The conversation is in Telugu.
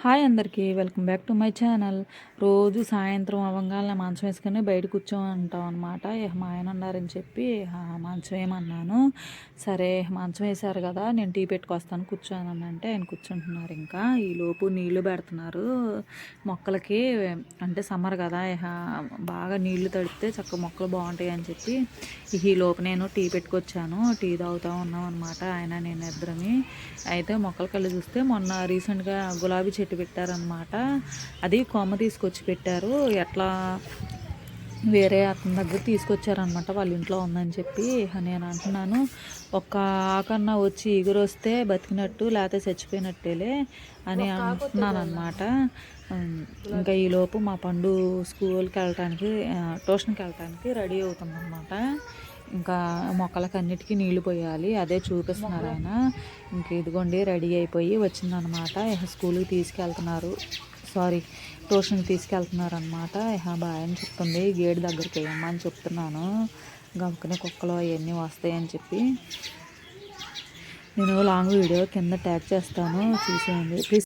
హాయ్ అందరికీ welcome back to my channel. రోజు సాయంత్రం అవ్వగానే మంచం వేసుకొని బయట కూర్చోమంటాం అనమాట. మా ఆయన ఉన్నారని చెప్పి మంచం వేయమన్నాను. సరే మంచం వేశారు కదా, నేను టీ పెట్టుకొస్తాను కూర్చోనంటే ఆయన కూర్చుంటున్నారు. ఇంకా ఈలోపు నీళ్లు పెడుతున్నారు మొక్కలకి. అంటే సమ్మర్ కదా, బాగా నీళ్లు తడిపితే చక్కగా మొక్కలు బాగుంటాయి అని చెప్పి ఈలోపు నేను టీ పెట్టుకొచ్చాను. టీ తాగుతూ ఉన్నాం అనమాట ఆయన నేను ఇద్దరని. అయితే మొక్కల కళ్ళు చూస్తే మొన్న రీసెంట్గా గులాబీ చెట్టు పెట్టారనమాట. అది కొమ్మ తీసుకొచ్చి పెట్టారు. ఎట్లా వేరే అతని దగ్గర తీసుకొచ్చారనమాట, వాళ్ళ ఇంట్లో ఉందని చెప్పి. నేను అంటున్నాను, ఒక్క ఆకన్నా వచ్చి ఎగురొస్తే బతికినట్టు లేకపోతే చచ్చిపోయినట్టేలే అని అంటున్నాను అనమాట. ఇంకా ఈలోపు మా పండు స్కూల్కి వెళ్ళటానికి, ట్యూషన్కి వెళ్ళటానికి రెడీ అవుతుందన్నమాట. ఇంకా మొక్కలకి అన్నిటికీ నీళ్లు పోయాలి, అదే చూపిస్తున్నారు ఆయన. ఇంక ఇదిగోండి రెడీ అయిపోయి వచ్చిందనమాట. స్కూల్కి తీసుకెళ్తున్నారు, ట్యూషన్కి తీసుకెళ్తున్నారు అనమాట. బాయ్ అని చెప్తుంది, గేట్ దగ్గరికి వేయమ్మా అని చెప్తున్నాను. గంకనే కుక్కలు అవన్నీ వస్తాయని చెప్పి. నేను లాంగ్ వీడియో కింద ట్యాగ్ చేస్తాను, చూసేయండి ప్లీజ్.